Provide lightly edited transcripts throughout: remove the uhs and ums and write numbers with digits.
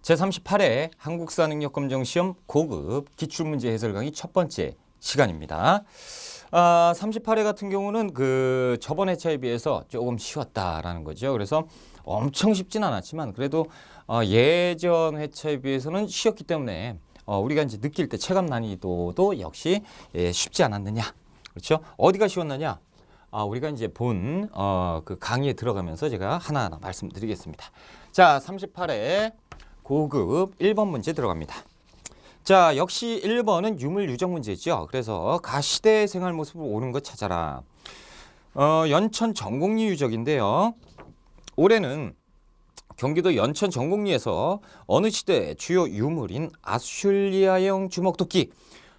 제38회 한국사능력검정시험 고급 기출문제 해설 강의 첫 번째 시간입니다. 38회 같은 경우는 저번 회차에 비해서 조금 쉬웠다라는 거죠. 그래서 엄청 쉽진 않았지만 그래도 예전 회차에 비해서는 쉬웠기 때문에 우리가 이제 느낄 때 체감 난이도도 역시 쉽지 않았느냐. 그렇죠? 어디가 쉬웠느냐? 우리가 이제 본 그 강의에 들어가면서 제가 하나하나 말씀드리겠습니다. 자, 38회 고급 1번 문제 들어갑니다. 자, 역시 1번은 유물 유적 문제죠. 그래서 가시대 생활 모습을 옳은 것 찾아라. 연천 정곡리 유적인데요. 올해는 경기도 연천 정곡리에서 어느 시대 주요 유물인 아슐리아형 주먹도끼.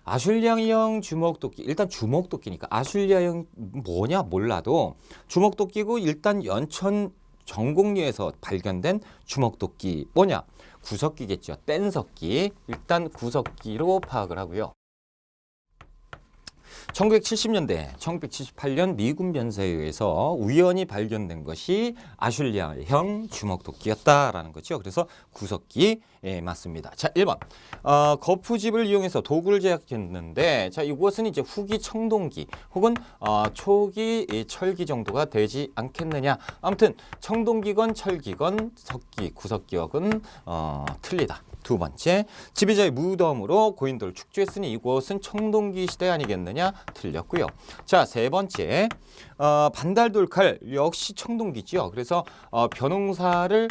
아슐리아형 주먹도끼. 일단 주먹도끼니까 아슐리아형 뭐냐 몰라도 주먹도끼고 일단 연천 정곡리에서 발견된 주먹도끼 뭐냐? 구석기겠죠. 뗀석기. 일단 구석기로 파악을 하고요. 1970년대, 1978년 미군 변사에 의해서 우연히 발견된 것이 아슐리아형 주먹도끼였다라는 거죠. 그래서 구석기 맞습니다. 자, 1번. 거푸집을 이용해서 도구를 제작했는데, 자, 이것은 이제 후기 청동기 혹은 초기 철기 정도가 되지 않겠느냐. 아무튼 청동기건 철기건 석기, 구석기역은 틀리다. 두 번째, 지배자의 무덤으로 고인돌을 축조했으니 이곳은 청동기 시대 아니겠느냐? 틀렸고요. 자, 세 번째, 반달돌칼 역시 청동기죠. 그래서 벼농사를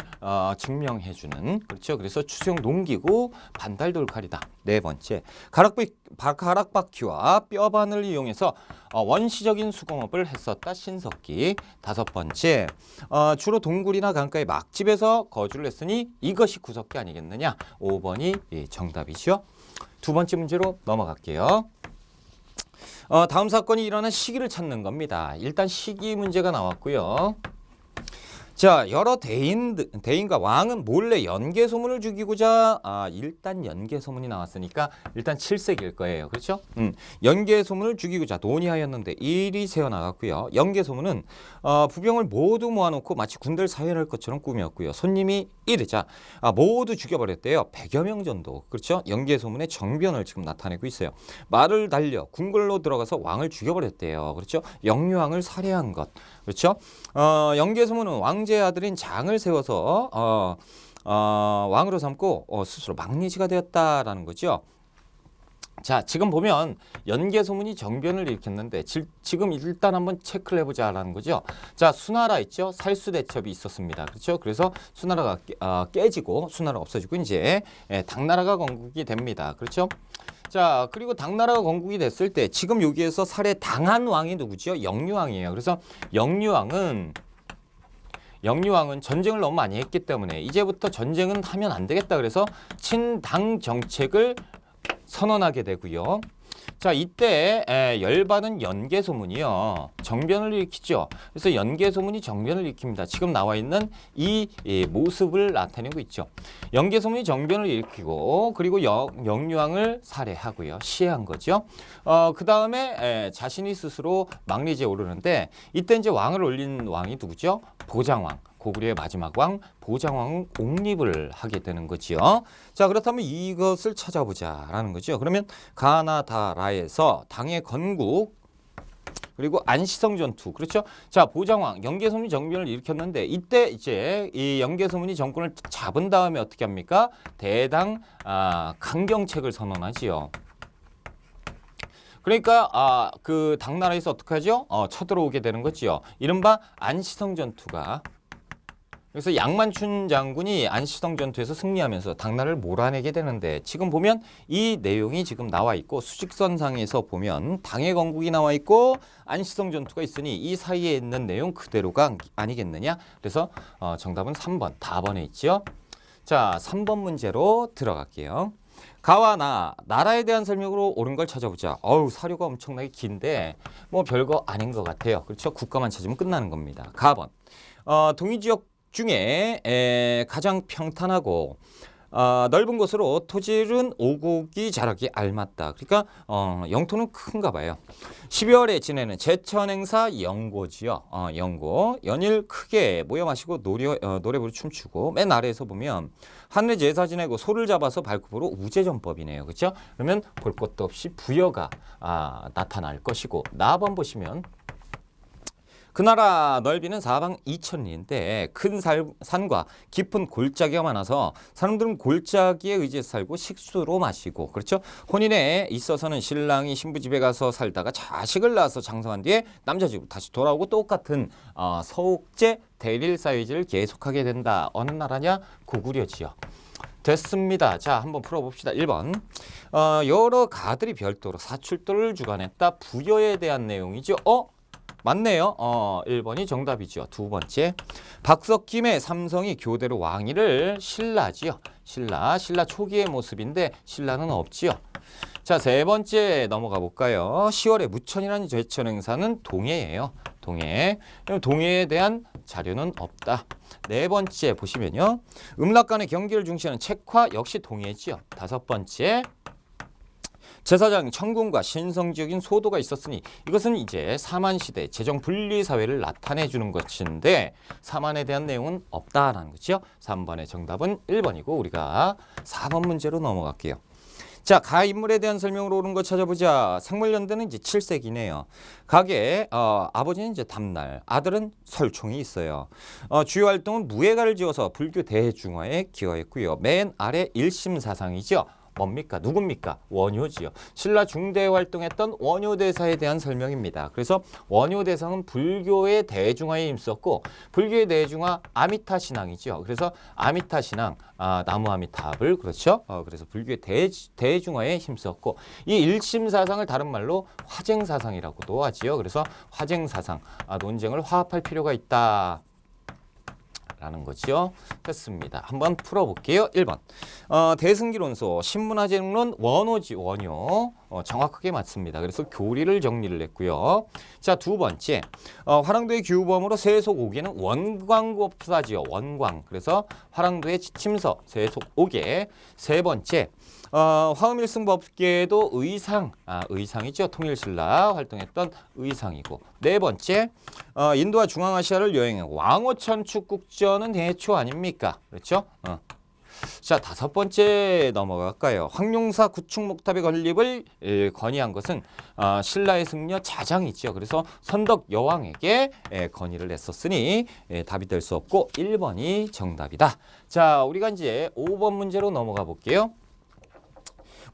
증명해주는, 그렇죠. 그래서 추수용 농기고 반달돌칼이다. 네 번째, 가락바퀴와 뼈바늘 이용해서 원시적인 수공업을 했었다. 신석기. 다섯 번째, 주로 동굴이나 강가의 막집에서 거주를 했으니 이것이 구석기 아니겠느냐. 5번이 정답이죠. 두 번째 문제로 넘어갈게요. 다음 사건이 일어난 시기를 찾는 겁니다. 일단 시기 문제가 나왔고요. 자, 여러 대인과 왕은 몰래 연개소문을 죽이고자 일단 연개소문이 나왔으니까 일단 7세기일 거예요. 그렇죠? 연개소문을 죽이고자 논의하였는데 일이 새어나갔고요. 연개소문은 부병을 모두 모아놓고 마치 군대를 사회할 것처럼 꾸몄고요. 손님이 이르자 모두 죽여버렸대요. 100여 명 정도. 그렇죠? 연개소문의 정변을 지금 나타내고 있어요. 말을 달려 궁궐로 들어가서 왕을 죽여버렸대요. 그렇죠? 영유왕을 살해한 것. 그렇죠? 연개소문은 왕제의 아들인 장을 세워서 왕으로 삼고 스스로 막리지가 되었다라는 거죠. 자, 지금 보면 연개소문이 정변을 일으켰는데 지금 일단 한번 체크를 해보자라는 거죠. 자, 수나라 있죠? 살수대첩이 있었습니다. 그렇죠? 그래서 수나라가 깨지고 수나라가 없어지고 이제 당나라가 건국이 됩니다. 그렇죠? 자, 그리고 당나라가 건국이 됐을 때 지금 여기에서 살해당한 왕이 누구죠? 영유왕이에요. 그래서 영유왕은 전쟁을 너무 많이 했기 때문에 이제부터 전쟁은 하면 안 되겠다. 그래서 친당 정책을 선언하게 되고요. 자, 이때 열받은 연개소문이요. 정변을 일으키죠. 그래서 연개소문이 정변을 일으킵니다. 지금 나와 있는 이 모습을 나타내고 있죠. 연개소문이 정변을 일으키고 그리고 영유왕을 살해하고요. 시해한 거죠. 그 다음에 자신이 스스로 막리지에 오르는데 이때 이제 왕을 올린 왕이 누구죠? 보장왕. 고구려의 마지막 왕 보장왕은 옹립을 하게 되는 거지요. 자, 그렇다면 이것을 찾아보자라는 거죠. 그러면 가나다라에서 당의 건국 그리고 안시성 전투. 그렇죠? 자, 보장왕 연개소문이 정변을 일으켰는데 이때 이제 이 연개소문이 정권을 잡은 다음에 어떻게 합니까? 대당 강경책을 선언하지요. 그러니까 그 당나라에서 어떻게 하죠? 쳐들어오게 되는 거지요. 이른바 안시성 전투가. 그래서 양만춘 장군이 안시성 전투에서 승리하면서 당나라를 몰아내게 되는데 지금 보면 이 내용이 지금 나와 있고 수직선상에서 보면 당의 건국이 나와 있고 안시성 전투가 있으니 이 사이에 있는 내용 그대로가 아니겠느냐. 그래서 정답은 3번, 답번에 있죠. 자, 3번 문제로 들어갈게요. 가와 나라에 대한 설명으로 옳은 걸 찾아보자. 사료가 엄청나게 긴데 뭐 별거 아닌 것 같아요. 그렇죠? 국가만 찾으면 끝나는 겁니다. 가번. 동이 지역 중에 가장 평탄하고 넓은 곳으로 토질은 오곡이 자라기 알맞다. 그러니까 영토는 큰가 봐요. 12월에 지내는 제천 행사 영고지요. 영고. 연일 크게 모여 마시고 노래 부르 춤추고 맨 아래에서 보면 하늘에 제사 지내고 소를 잡아서 발굽으로 우제전법이네요. 그렇죠? 그러면 볼 것도 없이 부여가 나타날 것이고 나번 보시면 그 나라 넓이는 사방 2천리인데 큰 산과 깊은 골짜기가 많아서 사람들은 골짜기에 의지해서 살고 식수로 마시고 그렇죠. 혼인에 있어서는 신랑이 신부 집에 가서 살다가 자식을 낳아서 장성한 뒤에 남자 집으로 다시 돌아오고 똑같은 서옥제 대릴 사회제를 계속하게 된다. 어느 나라냐? 고구려지요. 됐습니다. 자, 한번 풀어봅시다. 1번. 여러 가들이 별도로 사출도를 주관했다. 부여에 대한 내용이죠. 맞네요. 1번이 정답이죠. 두 번째. 박석김의 삼성이 교대로 왕위를 신라지요. 신라 초기의 모습인데 신라는 없지요. 자, 세 번째 넘어가 볼까요? 10월에 무천이라는 제천 행사는 동해예요. 동해에 대한 자료는 없다. 네 번째 보시면요. 음락간의 경기를 중시하는 책화 역시 동해지요. 다섯 번째. 제사장 천군과 신성적인 소도가 있었으니 이것은 이제 사만시대 재정 분리 사회를 나타내 주는 것인데 사만에 대한 내용은 없다라는 거죠. 3번의 정답은 1번이고 우리가 4번 문제로 넘어갈게요. 자, 가 인물에 대한 설명으로 오른 거 찾아보자. 생물연대는 이제 7세기네요. 가게 아버지는 이제 담날, 아들은 설총이 있어요. 주요 활동은 무예가를 지어서 불교 대중화에 기여했고요. 맨 아래 일심사상이죠. 뭡니까? 누굽니까? 원효지요. 신라 중대에 활동했던 원효대사에 대한 설명입니다. 그래서 원효대사는 불교의 대중화에 힘썼고 불교의 대중화 아미타 신앙이죠. 그래서 아미타 신앙, 나무 아미타불 그렇죠. 그래서 불교의 대중화에 힘썼고 이 일심사상을 다른 말로 화쟁사상이라고도 하지요. 그래서 화쟁사상, 논쟁을 화합할 필요가 있다. 라는 거죠. 됐습니다. 한번 풀어볼게요. 1번. 대승기론소, 신문화재론 원효지, 원효. 정확하게 맞습니다. 그래서 교리를 정리를 했고요. 자, 두 번째. 화랑도의 규범으로 세속 5개는 원광법사지요. 원광. 그래서 화랑도의 지침서, 세속 5개. 세 번째. 화음일승법계도 의상이죠. 통일신라 활동했던 의상이고. 네 번째, 인도와 중앙아시아를 여행하고 왕호천 축국전은 대초 아닙니까? 그렇죠? 자, 다섯 번째 넘어갈까요? 황룡사 구축목탑의 건립을 건의한 것은 신라의 승려 자장이죠. 그래서 선덕 여왕에게 건의를 했었으니 답이 될 수 없고 1번이 정답이다. 자, 우리가 이제 5번 문제로 넘어가 볼게요.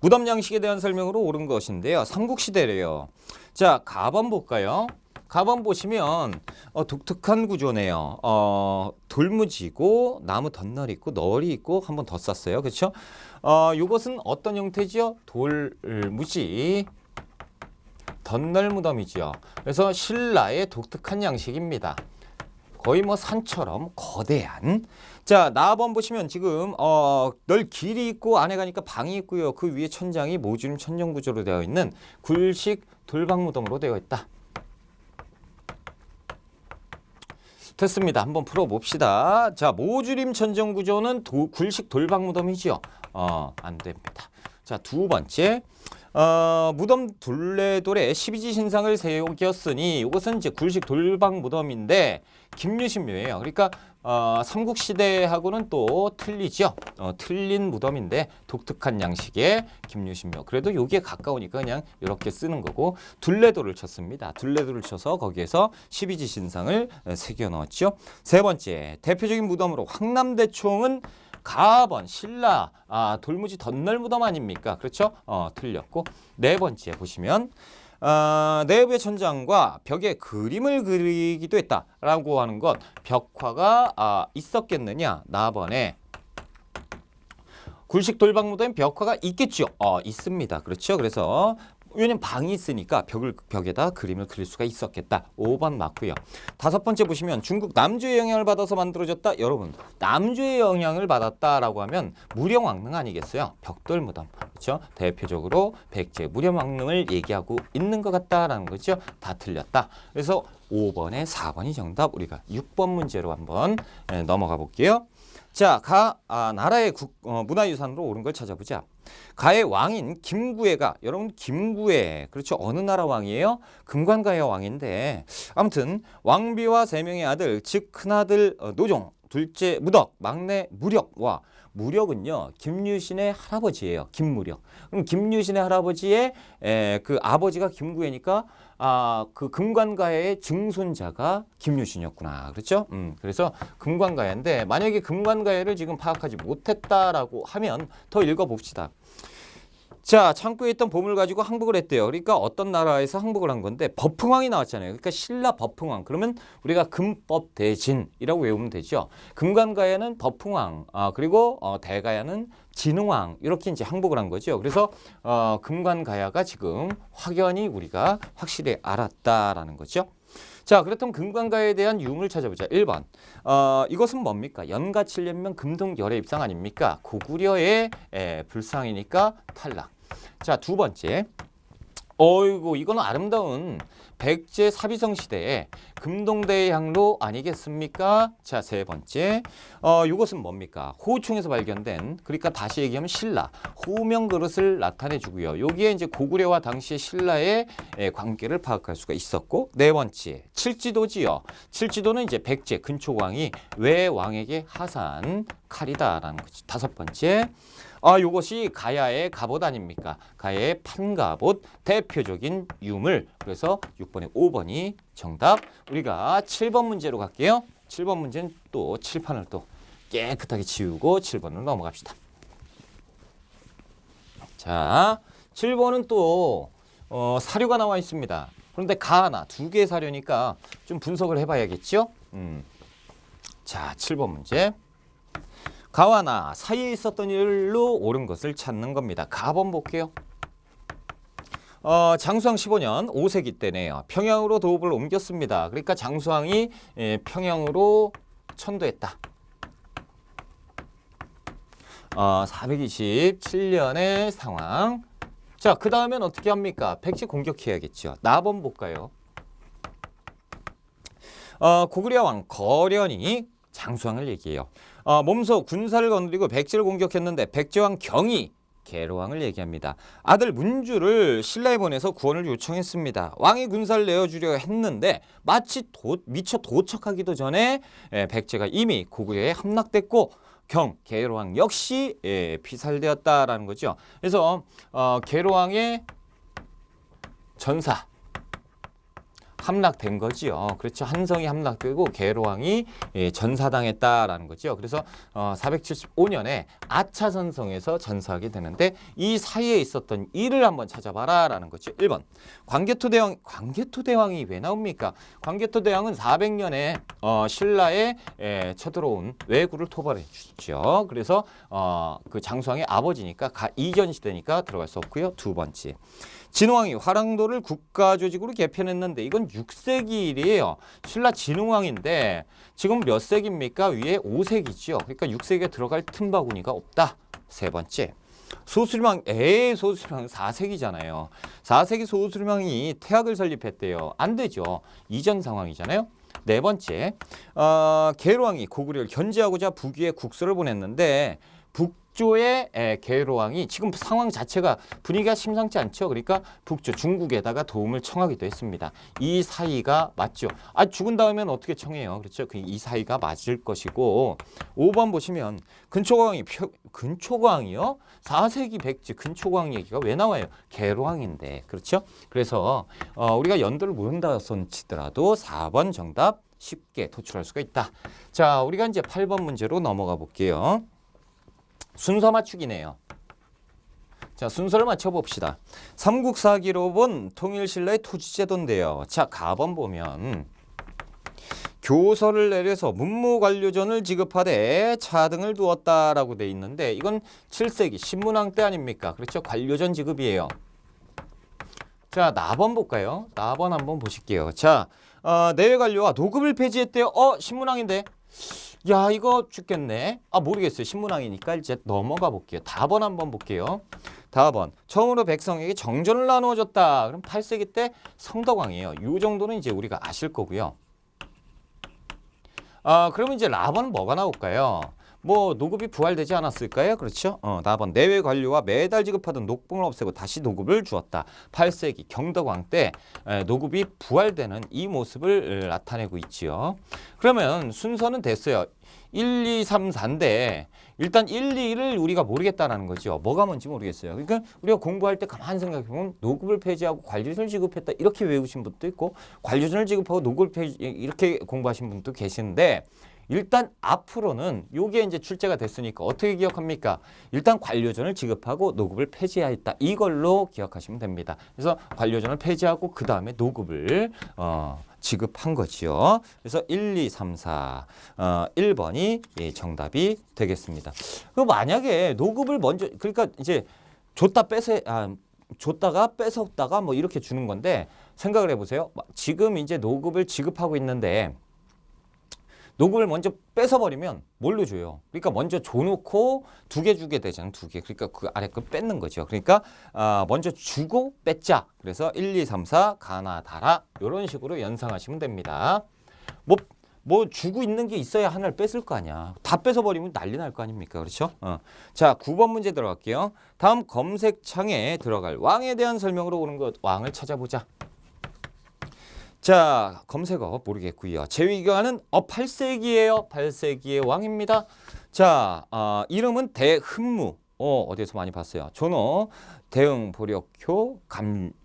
무덤 양식에 대한 설명으로 옳은 것인데요. 삼국시대래요. 자, 가번 볼까요? 가번 보시면 독특한 구조네요. 돌무지고 나무 덧널이 있고 널이 있고 한 번 더 쌌어요. 그렇죠? 이것은 어떤 형태지요? 돌무지 덧널 무덤이지요. 그래서 신라의 독특한 양식입니다. 거의 뭐 산처럼 거대한. 자, 나번 보시면 지금 널 길이 있고 안에 가니까 방이 있고요. 그 위에 천장이 모주림 천정 구조로 되어 있는 굴식 돌방무덤으로 되어 있다. 됐습니다. 한번 풀어봅시다. 자, 모주림 천정 구조는 굴식 돌방무덤이지요. 안 됩니다. 자, 두 번째. 무덤 둘레돌에 12지 신상을 새겼으니 이것은 이제 굴식 돌방 무덤인데 김유신묘예요. 그러니까 삼국시대하고는 또 틀리죠. 틀린 무덤인데 독특한 양식의 김유신묘. 그래도 여기에 가까우니까 그냥 이렇게 쓰는 거고 둘레돌을 쳤습니다. 둘레돌을 쳐서 거기에서 12지 신상을 새겨 넣었죠. 세 번째, 대표적인 무덤으로 황남대총은 가번 신라 돌무지 덧널 무덤 아닙니까? 그렇죠? 틀렸고 네 번째 보시면 내부의 천장과 벽에 그림을 그리기도 했다라고 하는 것 벽화가 있었겠느냐? 나번에 굴식 돌방 무덤에 벽화가 있겠죠? 있습니다. 그렇죠? 그래서 왜냐면 방이 있으니까 벽에다 그림을 그릴 수가 있었겠다. 5번 맞고요. 다섯 번째 보시면 중국 남주의 영향을 받아서 만들어졌다. 여러분, 남주의 영향을 받았다라고 하면 무령왕릉 아니겠어요? 벽돌무덤. 그렇죠? 대표적으로 백제 무령왕릉을 얘기하고 있는 것 같다라는 거죠. 다 틀렸다. 그래서 5번에 4번이 정답. 우리가 6번 문제로 한번 넘어가 볼게요. 자, 나라의 문화유산으로 오른 걸 찾아보자. 가의 왕인 김구애가, 여러분 김구애, 그렇죠? 어느 나라 왕이에요? 금관가의 왕인데, 아무튼 왕비와 세 명의 아들, 즉 큰아들 노종, 둘째 무덕, 막내 무력과, 무력은요 김유신의 할아버지예요. 김무력. 그럼 김유신의 할아버지의 그 아버지가 김구애니까 그 금관가의 증손자가 김유신이었구나. 그렇죠? 그래서 금관가야인데, 만약에 금관가야를 지금 파악하지 못했다라고 하면 더 읽어봅시다. 자, 창고에 있던 보물 가지고 항복을 했대요. 그러니까 어떤 나라에서 항복을 한 건데 법흥왕이 나왔잖아요. 그러니까 신라 법흥왕. 그러면 우리가 금법대진이라고 외우면 되죠. 금관가야는 법흥왕, 그리고 대가야는 진흥왕, 이렇게 이제 항복을 한 거죠. 그래서 금관가야가 지금 확연히 우리가 확실히 알았다라는 거죠. 자, 그렇다면 금관가에 대한 유물을 찾아보자. 1번. 이것은 뭡니까? 연가 7년면 금동열의 입상 아닙니까? 고구려의 불상이니까 탈락. 자, 두 번째. 어이구, 이거는 아름다운 백제 사비성 시대의 금동대의 향로 아니겠습니까? 자, 세 번째. 이것은 뭡니까? 호충에서 발견된, 그러니까 다시 얘기하면 신라 호명 그릇을 나타내 주고요. 여기에 이제 고구려와 당시의 신라의 관계를 파악할 수가 있었고, 네 번째. 칠지도지요. 칠지도는 이제 백제 근초광이 왜 왕에게 하사한 칼이다라는 거지. 다섯 번째. 요것이 가야의 갑옷 아닙니까? 가야의 판갑옷 대표적인 유물. 그래서 6번에 5번이 정답. 우리가 7번 문제로 갈게요. 7번 문제는 또 칠판을 또 깨끗하게 지우고 7번으로 넘어갑시다. 자, 7번은 또 사료가 나와 있습니다. 그런데 가 하나, 두 개의 사료니까 좀 분석을 해봐야겠죠? 자, 7번 문제. 가와 나 사이에 있었던 일로 옳은 것을 찾는 겁니다. 가번 볼게요. 장수왕 15년 5세기 때네요. 평양으로 도읍을 옮겼습니다. 그러니까 장수왕이 평양으로 천도했다. 427년의 상황. 자, 그 다음엔 어떻게 합니까? 백제 공격해야겠죠. 나번 볼까요? 고구려 왕 거련이 장수왕을 얘기해요. 몸소 군사를 건드리고 백제를 공격했는데 백제왕 경이 계로왕을 얘기합니다. 아들 문주를 신라에 보내서 구원을 요청했습니다. 왕이 군사를 내어주려 했는데 마치 미처 도착하기도 전에 백제가 이미 고구려에 함락됐고 계로왕 역시 피살되었다라는 거죠. 그래서 계로왕의 전사 함락된 거지요. 그렇죠. 한성이 함락되고 계로왕이 전사당했다라는 거죠. 그래서 475년에 아차선성에서 전사하게 되는데 이 사이에 있었던 일을 한번 찾아봐라라는 거죠. 1번. 광개토대왕이 왜 나옵니까? 광개토대왕은 400년에 신라에 쳐들어온 왜구를 토벌해 주죠. 그래서 그 장수왕의 아버지니까 이전 시대니까 들어갈 수 없고요. 두 번째. 진흥왕이 화랑도를 국가조직으로 개편했는데 이건 6세기 일이에요. 신라 진흥왕인데 지금 몇 세기입니까? 위에 5세기죠. 그러니까 6세기에 들어갈 틈바구니가 없다. 세 번째. 소수림왕 4세기잖아요. 4세기 소수림왕이 태학을 설립했대요. 안 되죠. 이전 상황이잖아요. 네 번째. 계로왕이 고구려를 견제하고자 북위에 국서를 보냈는데 북조의 계로왕이 지금 상황 자체가 분위기가 심상치 않죠. 그러니까 북조 중국에다가 도움을 청하기도 했습니다. 이 사이가 맞죠. 죽은 다음에는 어떻게 청해요? 그렇죠. 이 사이가 맞을 것이고 5번 보시면 근초광이요? 4세기 백제 근초광 얘기가 왜 나와요? 계로왕인데. 그렇죠. 그래서 우리가 연도를 모른다 손치더라도 4번 정답 쉽게 도출할 수가 있다. 자, 우리가 이제 8번 문제로 넘어가 볼게요. 순서 맞추기네요. 자, 순서를 맞춰봅시다. 삼국사기로 본 통일신라의 토지제도인데요. 자, 가번 보면 교서를 내려서 문무관료전을 지급하되 차등을 두었다라고 돼 있는데 이건 7세기 신문왕 때 아닙니까? 그렇죠? 관료전 지급이에요. 자, 나번 볼까요? 나번 한번 보실게요. 자, 내외관료와 노급을 폐지했대요. 신문왕인데. 야, 이거 죽겠네. 모르겠어요. 신문왕이니까 이제 넘어가 볼게요. 다번 한번 볼게요. 다번. 처음으로 백성에게 정전을 나누어 줬다. 그럼 8세기 때 성덕왕이에요. 이 정도는 이제 우리가 아실 거고요. 그러면 이제 라번은 뭐가 나올까요? 뭐 노급이 부활되지 않았을까요? 그렇죠? 4번 내외 관료와 매달 지급하던 녹봉을 없애고 다시 노급을 주었다. 8세기 경덕왕 때 노급이 부활되는 이 모습을 나타내고 있지요. 그러면 순서는 됐어요. 1, 2, 3, 4인데 일단 1, 2를 우리가 모르겠다라는 거죠. 뭐가 뭔지 모르겠어요. 그러니까 우리가 공부할 때 가만히 생각해보면 노급을 폐지하고 관료준을 지급했다 이렇게 외우신 분도 있고 관료준을 지급하고 노급을 폐지 이렇게 공부하신 분도 계시는데 일단 앞으로는 요게 이제 출제가 됐으니까 어떻게 기억합니까? 일단 관료전을 지급하고 노급을 폐지하였다. 이걸로 기억하시면 됩니다. 그래서 관료전을 폐지하고 그 다음에 노급을 지급한 거지요. 그래서 1, 2, 3, 4 1번이 정답이 되겠습니다. 그 만약에 노급을 먼저 그러니까 이제 줬다가 뺏었다가 뭐 이렇게 주는 건데 생각을 해보세요. 지금 이제 노급을 지급하고 있는데 노급을 먼저 뺏어버리면 뭘로 줘요? 그러니까 먼저 줘놓고 2개 주게 되잖아요. 2개. 그러니까 그 아래 걸 뺏는 거죠. 그러니까 먼저 주고 뺏자. 그래서 1, 2, 3, 4 가나다라 이런 식으로 연상하시면 됩니다. 뭐 주고 있는 게 있어야 하나를 뺏을 거 아니야. 다 뺏어버리면 난리 날 거 아닙니까? 그렇죠? 자, 9번 문제 들어갈게요. 다음 검색창에 들어갈 왕에 대한 설명으로 오는 것 왕을 찾아보자. 자, 검색어 모르겠고요. 제위기간은 8세기예요. 8세기의 왕입니다. 자, 이름은 대흠무. 어디에서 많이 봤어요. 존호, 대응, 보력효,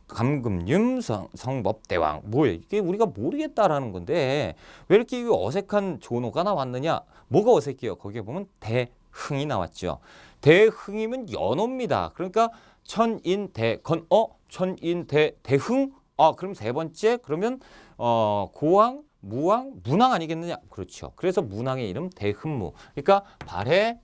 감금윤, 성법대왕. 뭐예요? 이게 우리가 모르겠다라는 건데 왜 이렇게 어색한 존호가 나왔느냐? 뭐가 어색해요? 거기에 보면 대흥이 나왔죠. 대흥이면 연호입니다. 그러니까 천인대건어, 천인대대흥. 그럼 세 번째 그러면 고왕, 무왕, 문왕 아니겠느냐? 그렇죠. 그래서 문왕의 이름 대흠무. 그러니까 발해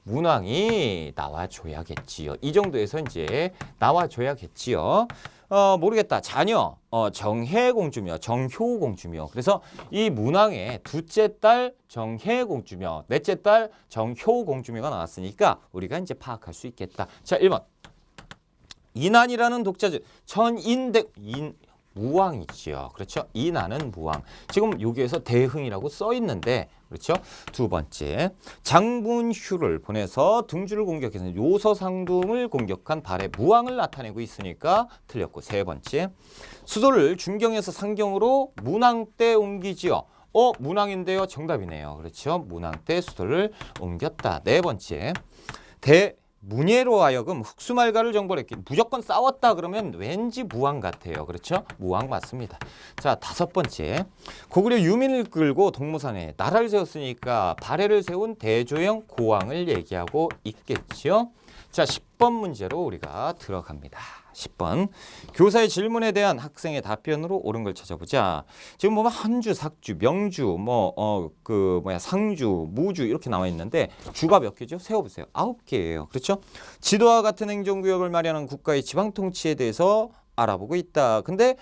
문왕이 나와줘야겠지요. 이 정도에서 이제 나와줘야겠지요. 모르겠다. 자녀 정혜공주며 정효공주며. 그래서 이 문왕의 둘째 딸 정혜공주며 넷째 딸 정효공주며가 나왔으니까 우리가 이제 파악할 수 있겠다. 자, 1번. 인안이라는 독자적 무왕이지요. 그렇죠? 인안은 무왕. 지금 여기에서 대흥이라고 써 있는데 그렇죠? 두 번째, 장분휴를 보내서 등주를 공격해서 요서상둥을 공격한 발해 무왕을 나타내고 있으니까 틀렸고, 세 번째, 수도를 중경에서 상경으로 문왕 때 옮기지요. 문왕인데요. 정답이네요. 그렇죠? 문왕 때 수도를 옮겼다. 네 번째, 문예로 하여금 흑수말가를 정벌했기. 무조건 싸웠다 그러면 왠지 무왕 같아요. 그렇죠? 무왕 맞습니다. 자, 다섯 번째, 고구려 유민을 끌고 동무산에 나라를 세웠으니까 발해를 세운 대조영 고왕을 얘기하고 있겠죠. 자, 10번 문제로 우리가 들어갑니다. 10번, 교사의 질문에 대한 학생의 답변으로 옳은 걸 찾아보자. 지금 보면 한주, 삭주, 명주, 상주, 무주 이렇게 나와 있는데 주가 몇 개죠? 세어보세요. 9개예요. 그렇죠? 지도와 같은 행정구역을 마련한 국가의 지방통치에 대해서 알아보고 있다. 근데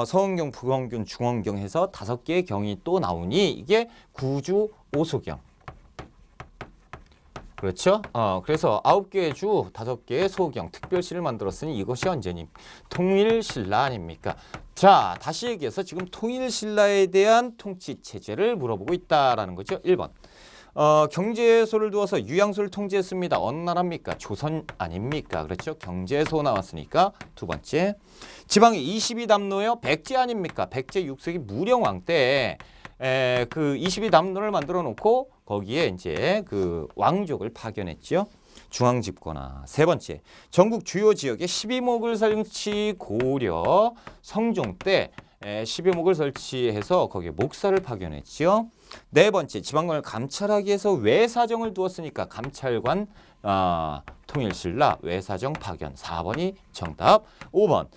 서원경, 북원경, 중원경 해서 5개의 경이 또 나오니 이게 구주, 오소경. 그렇죠? 그래서 9개의 주, 5개의 소경, 특별시를 만들었으니 이것이 언제니? 통일신라 아닙니까? 자, 다시 얘기해서 지금 통일신라에 대한 통치체제를 물어보고 있다라는 거죠. 1번. 경제소를 두어서 유양소를 통제했습니다. 어느 나라입니까? 조선 아닙니까? 그렇죠? 경제소 나왔으니까 두 번째. 지방이 22담로요. 백제 아닙니까? 백제 6세기 무령왕 때 그 22담로를 만들어 놓고 거기에 이제 그 왕족을 파견했죠. 중앙 집권화. 세 번째, 전국 주요 지역에 12목을 설치. 고려 성종 때 12목을 설치해서 거기에 목사를 파견했지요. 네 번째, 지방관을 감찰하기 위해서 외사정을 두었으니까 감찰관 통일신라 외사정 파견. 4번이 정답. 5번,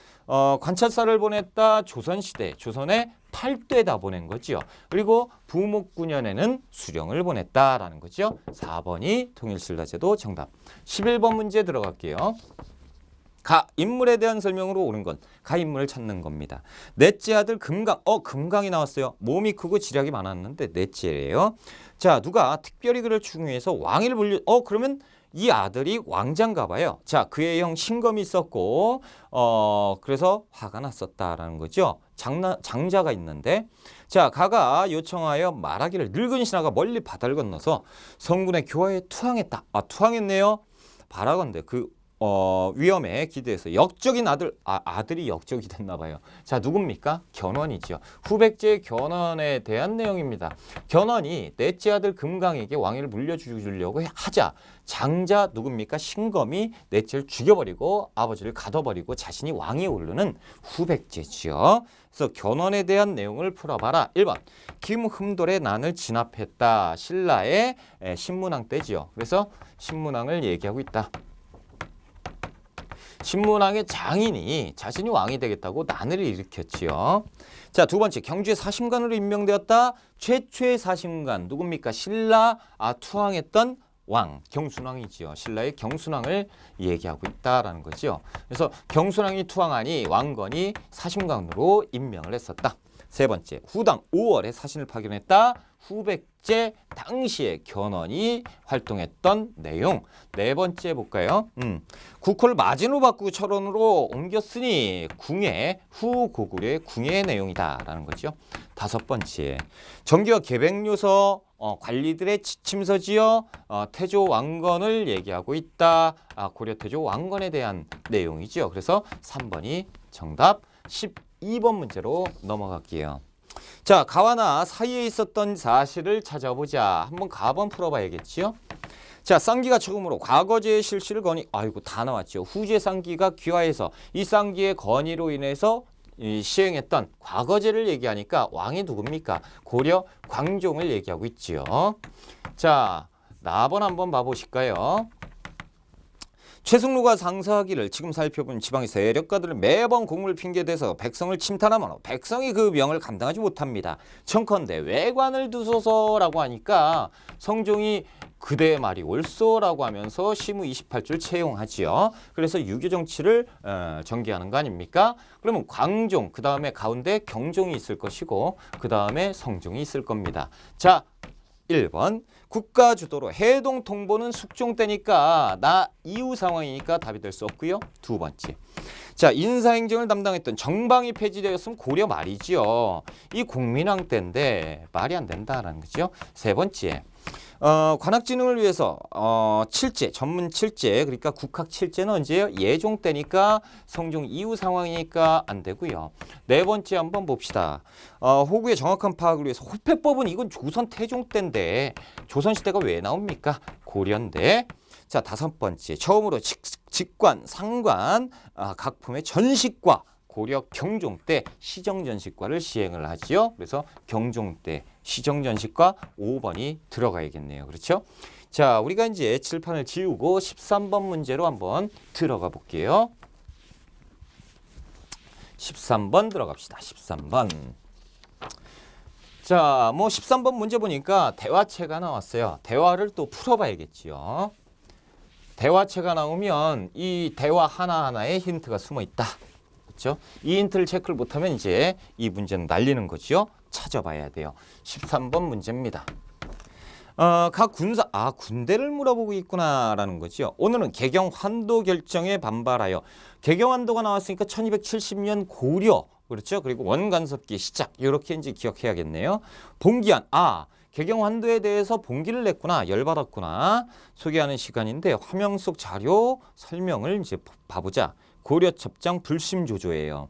관찰사를 보냈다. 조선시대, 조선의 8대다 보낸 거죠. 그리고 부목 9년에는 수령을 보냈다라는 거죠. 4번이 통일신라제도 정답. 11번 문제 들어갈게요. 가 인물에 대한 설명으로 옳은 건 가 인물을 찾는 겁니다. 넷째 아들 금강. 금강이 나왔어요. 몸이 크고 지략이 많았는데 넷째예요. 자, 누가 특별히 그를 추궁해서 왕위를 물려. 그러면 이 아들이 왕자인가 봐요. 자, 그의 형 신검이 있었고 그래서 화가 났었다라는 거죠. 장자가 있는데, 자, 가가 요청하여 말하기를 늙은 신하가 멀리 바다를 건너서 성군의 교화에 투항했다. 투항했네요. 바라건대 그 위험에 기대해서 역적인 아들이 역적이 됐나 봐요. 자, 누굽니까? 견훤이죠. 후백제의 견훤에 대한 내용입니다. 견훤이 넷째 아들 금강에게 왕위를 물려주려고 하자 장자 누굽니까? 신검이 넷째를 죽여버리고 아버지를 가둬버리고 자신이 왕위에 오르는 후백제지요. 그래서 견훤에 대한 내용을 풀어봐라. 1번 김흠돌의 난을 진압했다. 신라의 신문왕 때지요. 그래서 신문왕을 얘기하고 있다. 신문왕의 장인이 자신이 왕이 되겠다고 난을 일으켰지요. 자, 두 번째 경주의 사심관으로 임명되었다. 최초의 사심관 누굽니까? 신라 투항했던 왕 경순왕이지요. 신라의 경순왕을 얘기하고 있다라는 거죠. 그래서 경순왕이 투항하니 왕건이 사심관으로 임명을 했었다. 세 번째 후당 5월에 사신을 파견했다. 후백제 당시에 견훤이 활동했던 내용. 네 번째 볼까요? 국호를 마진으로 바꾸고 철원으로 옮겼으니 궁예 후고구려의 궁예의 내용이다라는 거죠. 다섯 번째 정기와 계백요서 관리들의 지침서지요. 태조 왕건을 얘기하고 있다. 고려 태조 왕건에 대한 내용이죠. 그래서 3번이 정답. 12번 문제로 넘어갈게요. 자, 가와 나 사이에 있었던 사실을 찾아보자. 한번 가번 풀어봐야겠지요. 자, 쌍기가 처음으로 과거제의 실시를 건의. 아이고 다 나왔죠. 후제 쌍기가 귀화해서 이 쌍기의 건의로 인해서 시행했던 과거제를 얘기하니까 왕이 누굽니까? 고려 광종을 얘기하고 있지요. 자, 나번 한번 봐보실까요? 최승로가 상사하기를 지금 살펴본 지방의 세력가들은 매번 공을 핑계대서 백성을 침탈하면 백성이 그 명을 감당하지 못합니다. 청컨대 외관을 두소서라고 하니까 성종이 그대의 말이 옳소라고 하면서 시무 28줄 채용하지요. 그래서 유교 정치를 전개하는 거 아닙니까? 그러면 광종, 그 다음에 가운데 경종이 있을 것이고 그 다음에 성종이 있을 겁니다. 자, 1번 국가 주도로 해동 통보는 숙종 때니까 나 이후 상황이니까 답이 될 수 없고요. 두 번째, 자, 인사행정을 담당했던 정방이 폐지되었으면 고려 말이지요. 이 공민왕 때인데 말이 안 된다라는 거죠. 세 번째, 관학진흥을 위해서 칠제, 전문 칠제, 그러니까 국학 칠제는 언제예요? 예종 때니까 성종 이후 상황이니까 안 되고요. 네 번째 한번 봅시다. 호구의 정확한 파악을 위해서 호패법은 이건 조선 태종 때인데 조선시대가 왜 나옵니까? 고려인데. 자, 다섯 번째, 처음으로 직관, 상관, 각품의 전식과 고려 경종 때 시정전식과를 시행을 하지요. 그래서 경종 때 시정전식과 5번이 들어가야겠네요. 그렇죠? 자, 우리가 이제 칠판을 지우고 13번 문제로 한번 들어가 볼게요. 13번 들어갑시다. 13번. 자, 13번 문제 보니까 대화체가 나왔어요. 대화를 또 풀어봐야겠지요. 대화체가 나오면 이 대화 하나하나에 힌트가 숨어 있다. 그렇죠? 이 힌트를 체크를 못하면 이제 이 문제는 날리는 거죠. 찾아봐야 돼요. 13번 문제입니다. 각 군사, 군대를 물어보고 있구나라는 거죠. 오늘은 개경 환도 결정에 반발하여 개경 환도가 나왔으니까 1270년 고려, 그렇죠? 그리고 원간섭기 시작, 이렇게 이제 기억해야겠네요. 봉기한, 개경 환도에 대해서 봉기를 냈구나, 열받았구나 소개하는 시간인데 화면 속 자료 설명을 이제 봐보자. 고려 첩장 불심조조예요.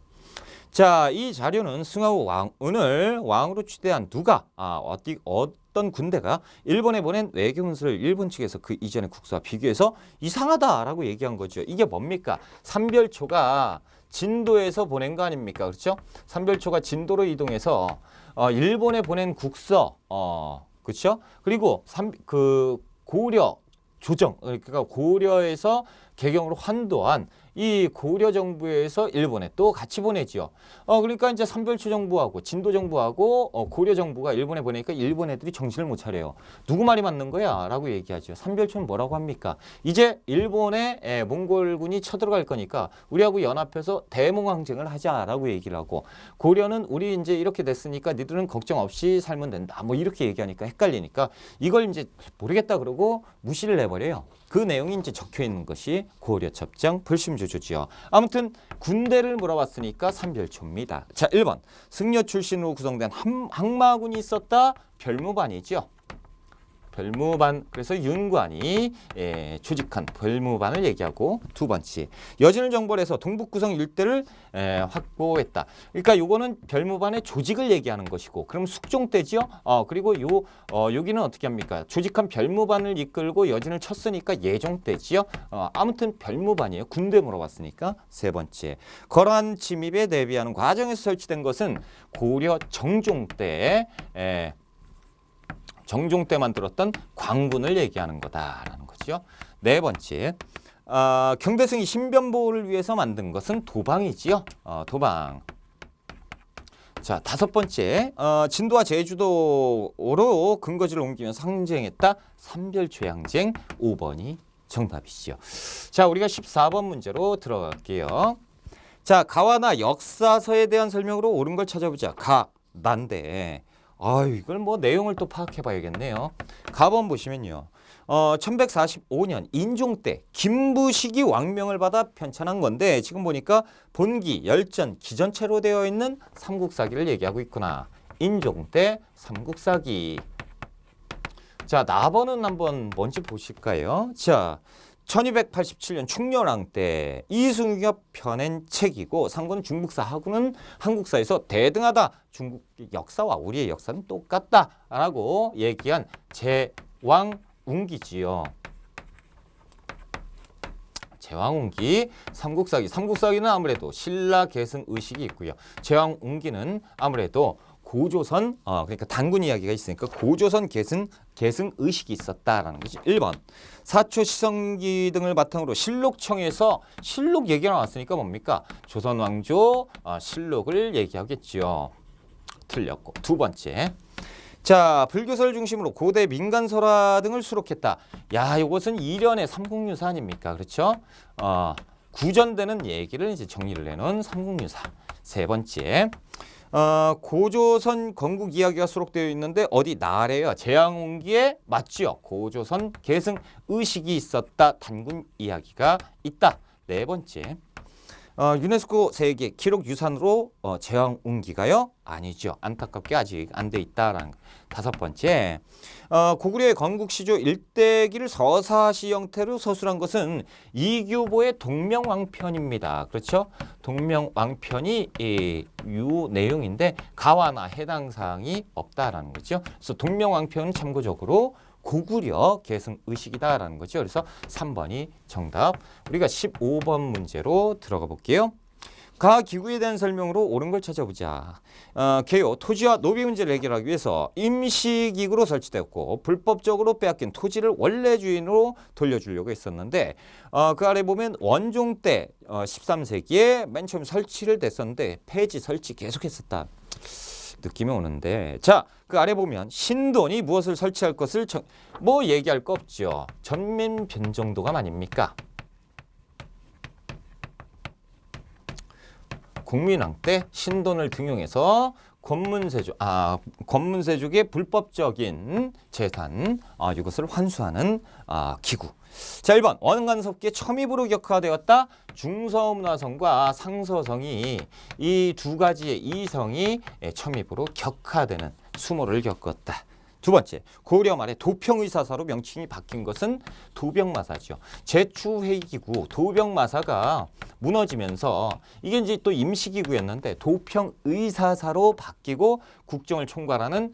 자, 이 자료는 승하우 왕을 왕으로 추대한 누가 어떤 군대가 일본에 보낸 외교문서를 일본 측에서 그 이전의 국사와 비교해서 이상하다라고 얘기한 거죠. 이게 뭡니까? 삼별초가 진도에서 보낸 거 아닙니까? 그렇죠? 삼별초가 진도로 이동해서 일본에 보낸 국서, 그렇죠? 그리고 고려 조정, 그러니까 고려에서 개경으로 환도한 이 고려 정부에서 일본에 또 같이 보내지요. 그러니까 이제 삼별초 정부하고 진도 정부하고 고려 정부가 일본에 보내니까 일본 애들이 정신을 못 차려요. 누구 말이 맞는 거야? 라고 얘기하죠. 삼별초는 뭐라고 합니까? 이제 일본에 몽골군이 쳐들어갈 거니까 우리하고 연합해서 대몽항쟁을 하자라고 얘기를 하고, 고려는 우리 이제 이렇게 됐으니까 니들은 걱정 없이 살면 된다. 뭐 이렇게 얘기하니까 헷갈리니까 이걸 이제 모르겠다 그러고 무시를 해버려요. 그 내용이 이제 적혀 있는 것이 고려첩정 불심조조지요. 아무튼 군대를 물어봤으니까 삼별초입니다. 자, 1번. 승려 출신으로 구성된 항마군이 있었다. 별무반이죠. 별무반, 그래서 윤관이 조직한 별무반을 얘기하고, 두 번째 여진을 정벌해서 동북 구성 일대를 확보했다. 그러니까 요거는 별무반의 조직을 얘기하는 것이고, 그럼 숙종 때지요. 그리고 여기는 어떻게 합니까? 조직한 별무반을 이끌고 여진을 쳤으니까 예종 때지요. 아무튼 별무반이에요. 군대 물어봤으니까. 세 번째, 거란 침입에 대비하는 과정에서 설치된 것은 고려 정종 때 정종 때 만들었던 광군을 얘기하는 거다라는 거죠. 네 번째, 경대승이 신변보호를 위해서 만든 것은 도방이지요. 도방. 자, 다섯 번째, 진도와 제주도로 근거지를 옮기면서 항쟁했다. 삼별초양쟁. 5번이 정답이죠. 자, 우리가 14번 문제로 들어갈게요. 자, 가와나 역사서에 대한 설명으로 옳은 걸 찾아보자. 난데 이걸 뭐 내용을 또 파악해 봐야겠네요. 가번 보시면요. 1145년 인종 때 김부식이 왕명을 받아 편찬한 건데, 지금 보니까 본기, 열전, 기전체로 되어 있는 삼국사기를 얘기하고 있구나. 인종 때 삼국사기. 자, 나번은 한번 뭔지 보실까요? 자, 1287년 충렬왕 때 이승유가 펴낸 책이고, 상고는 중국사, 하고는 한국사에서 대등하다. 중국 역사와 우리의 역사는 똑같다라고 얘기한 제왕웅기지요. 제왕웅기, 삼국사기. 삼국사기는 아무래도 신라 계승 의식이 있고요. 제왕웅기는 아무래도 고조선, 그러니까 단군 이야기가 있으니까 고조선 계승 의식이 있었다라는 거지. 1번. 사초 시성기 등을 바탕으로 실록청에서 실록 얘기가 나왔으니까 뭡니까? 조선 왕조 실록을 얘기하겠지요. 틀렸고. 두 번째. 자, 불교설 중심으로 고대 민간설화 등을 수록했다. 야, 이것은 이련의 삼국유사 아닙니까? 그렇죠? 구전되는 얘기를 이제 정리를 해놓은 삼국유사. 세 번째. 고조선 건국 이야기가 수록되어 있는데 어디 나래요? 제왕웅기에 맞죠? 고조선 계승 의식이 있었다. 단군 이야기가 있다. 네 번째. 유네스코 세계 기록 유산으로 제왕웅기가요? 아니죠. 안타깝게 아직 안 돼 있다라는 거. 다섯 번째, 고구려의 건국시조 일대기를 서사시 형태로 서술한 것은 이규보의 동명왕편입니다. 그렇죠? 동명왕편이 유 내용인데 가와나 해당 사항이 없다라는 거죠. 그래서 동명왕편은 참고적으로 고구려 계승 의식이다라는 거죠. 그래서 3번이 정답. 우리가 15번 문제로 들어가 볼게요. 가 기구에 대한 설명으로 옳은 걸 찾아보자. 개요, 토지와 노비 문제를 해결하기 위해서 임시기구로 설치되었고 불법적으로 빼앗긴 토지를 원래 주인으로 돌려주려고 했었는데, 그 아래 보면 원종 때 13세기에 맨 처음 설치를 됐었는데 폐지 설치 계속했었다. 느낌이 오는데, 자, 그 아래 보면 신돈이 무엇을 설치할 것을 뭐 얘기할 거 없죠. 전면 변정도감 아닙니까? 공민왕 때 신돈을 등용해서 권문세족의 불법적인 재산 이것을 환수하는 기구. 자, 1번 원간섭기의 첨입으로 격화되었다. 중서문화성과 상서성이 이 두 가지의 이성이 첨입으로 격화되는 수모를 겪었다. 두 번째, 고려 말에 도평의사사로 명칭이 바뀐 것은 도병마사죠. 제추회의기구 도병마사가 무너지면서 이게 이제 또 임시기구였는데 도평의사사로 바뀌고 국정을 총괄하는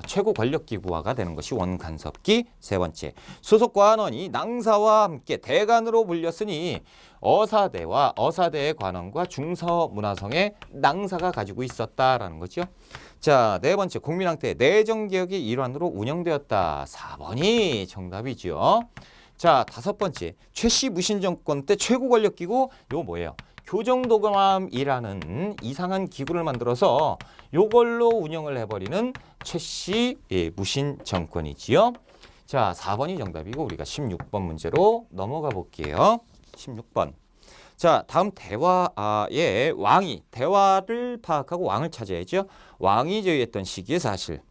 최고 권력기구화가 되는 것이 원간섭기. 세 번째, 소속 관원이 낭사와 함께 대간으로 불렸으니 어사대의 관원과 중서문화성의 낭사가 가지고 있었다라는 거죠. 자, 네 번째, 공민왕 때 내정개혁의 일환으로 운영되었다. 4번이 정답이죠. 자, 다섯 번째. 최씨 무신 정권 때 최고 권력기구 요거 뭐예요? 교정도감이라는 이상한 기구를 만들어서 요걸로 운영을 해버리는 최씨 무신 정권이지요. 자, 4번이 정답이고 우리가 16번 문제로 넘어가 볼게요. 16번. 자, 다음 대화의 왕이 대화를 파악하고 왕을 찾아야죠. 왕이 저기했던 시기의 사실.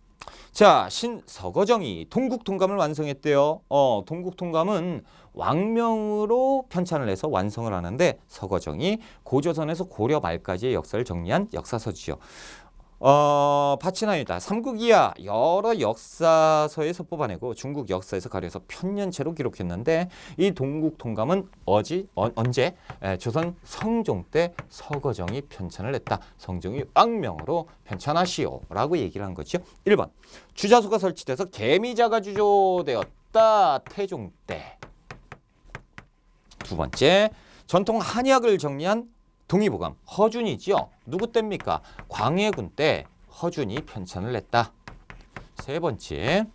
자, 신서거정이 동국통감을 완성했대요. 동국통감은 왕명으로 편찬을 해서 완성을 하는데 서거정이 고조선에서 고려 말까지의 역사를 정리한 역사서지요. 파치나이다. 삼국이야 여러 역사서에서 뽑아내고 중국 역사에서 가려서 편년체로 기록했는데 이 동국통감은 언제? 조선 성종 때 서거정이 편찬을 했다. 성종이 왕명으로 편찬하시오 라고 얘기를 한 거죠. 1번 주자소가 설치돼서 개미자가 주조되었다. 태종 때. 두 번째 전통 한약을 정리한 동의보감 허준이지요. 누구 때입니까? 광해군 때 허준이 편찬을 했다. 세 번째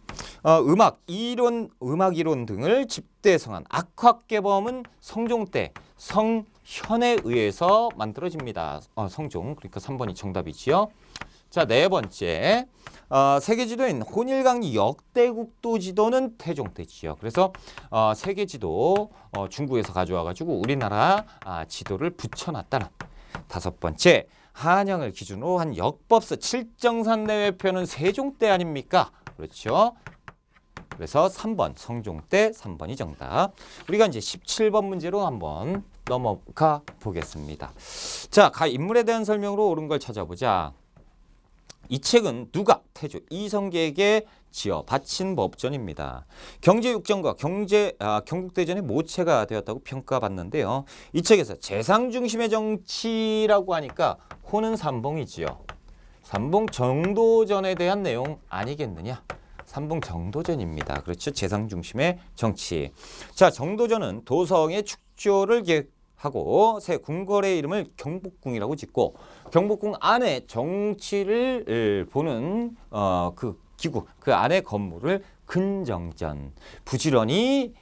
음악 이론 등을 집대성한 악학개범은 성종 때 성현에 의해서 만들어집니다. 성종 그러니까 3번이 정답이지요. 자, 네 번째 세계지도인 혼일강리 역대국도 지도는 태종 때지요. 그래서 세계지도 중국에서 가져와가지고 우리나라 지도를 붙여놨다는. 다섯 번째 한양을 기준으로 한 역법서 칠정산 내외표는 세종 때 아닙니까? 그렇죠. 그래서 3번 성종 때 3번이 정답. 우리가 이제 17번 문제로 한번 넘어가 보겠습니다. 자, 각 인물에 대한 설명으로 옳은 걸 찾아보자. 이 책은 누가 태조 이성계에게 지어 바친 법전입니다. 경제육전과 경국대전의 모체가 되었다고 평가받는데요. 이 책에서 재상 중심의 정치라고 하니까 호는 삼봉이지요. 삼봉 정도전에 대한 내용 아니겠느냐? 삼봉 정도전입니다. 그렇죠. 재상 중심의 정치. 자, 정도전은 도성의 축조를 하고 새 궁궐의 이름을 경복궁이라고 짓고 경복궁 안에 정치를 보는 그 기구 그 안에 건물을 근정전 부지런히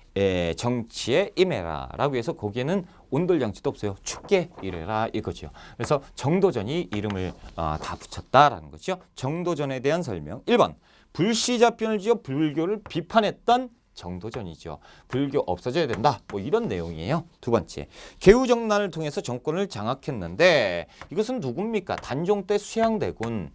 정치에 임해라라고 해서 거기에는 온돌장치도 없어요. 춥게 일해라 이거죠. 그래서 정도전이 이름을 다 붙였다라는 거죠. 정도전에 대한 설명. 1번 불시잡편을 지어 불교를 비판했던 정도전이죠. 불교 없어져야 된다. 뭐 이런 내용이에요. 두 번째, 개우정난을 통해서 정권을 장악했는데 이것은 누굽니까? 단종 때 수양대군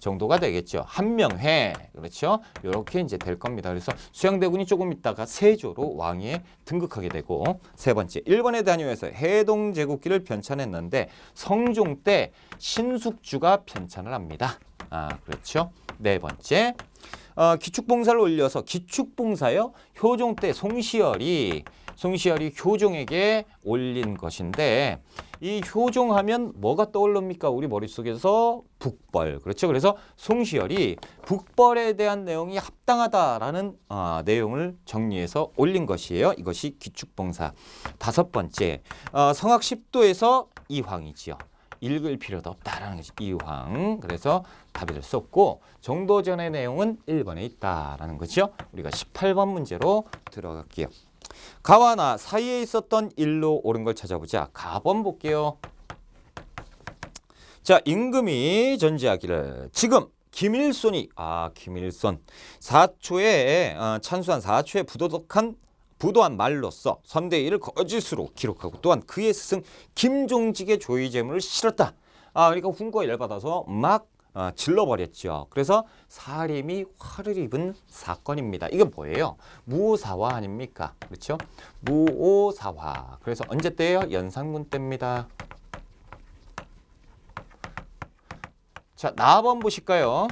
정도가 되겠죠. 한명회 그렇죠. 이렇게 이제 될 겁니다. 그래서 수양대군이 조금 있다가 세조로 왕위에 등극하게 되고 세 번째, 일본에 다녀와서 해동제국기를 편찬했는데 성종 때 신숙주가 편찬을 합니다. 그렇죠. 네 번째. 기축봉사를 올려서 기축봉사요. 효종 때 송시열이 효종에게 올린 것인데 이 효종하면 뭐가 떠오릅니까? 우리 머릿속에서 북벌. 그렇죠. 그래서 송시열이 북벌에 대한 내용이 합당하다라는 내용을 정리해서 올린 것이에요. 이것이 기축봉사. 다섯 번째, 성악 10도에서 이황이지요. 읽을 필요도 없다라는 것이 이황. 그래서 답이 될 수 없고 정도전의 내용은 1번에 있다라는 거죠. 우리가 18번 문제로 들어갈게요. 가와 나 사이에 있었던 일로 옳은 걸 찾아보자. 가번 볼게요. 자, 임금이 전제하기를 지금 김일손이 김일손 사초에 찬수한 사초에 부도한 말로써 선대위를 거짓으로 기록하고 또한 그의 스승 김종직의 조의 재물을 실었다. 그러니까 훈고에 열받아서 막 질러버렸죠. 그래서 사림이 화를 입은 사건입니다. 이게 뭐예요? 무오사화 아닙니까? 그렇죠? 무오사화. 그래서 언제 때예요? 연산군 때입니다. 자, 나번 보실까요?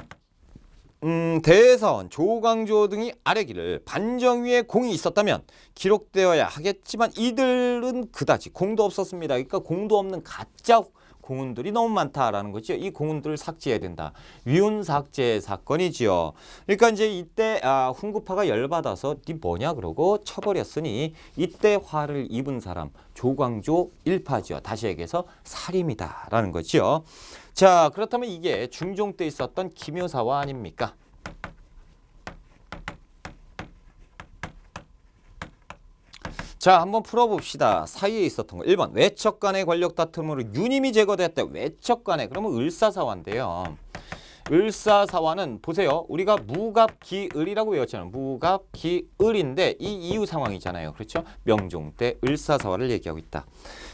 대사원, 조광조 등이 아뢰기를 반정 위에 공이 있었다면 기록되어야 하겠지만 이들은 그다지 공도 없었습니다. 그러니까 공도 없는 가짜 공훈들이 너무 많다라는 거죠. 이 공훈들을 삭제해야 된다. 위훈 삭제 사건이지요. 그러니까 이제 이때 훈구파가 열받아서 네 뭐냐 그러고 쳐버렸으니 이때 화를 입은 사람 조광조 일파지요. 다시 얘기해서 살인이다라는 거죠. 자, 그렇다면 이게 중종 때 있었던 기묘사화 아닙니까? 자, 한번 풀어봅시다. 사이에 있었던 거. 1번 외척 간의 권력 다툼으로 유님이 제거되었다. 외척 간에 그러면 을사사화인데요. 을사사화는 보세요. 우리가 무갑기을이라고 외웠잖아요. 무갑기을인데 이 이후 상황이잖아요. 그렇죠? 명종 때 을사사화를 얘기하고 있다.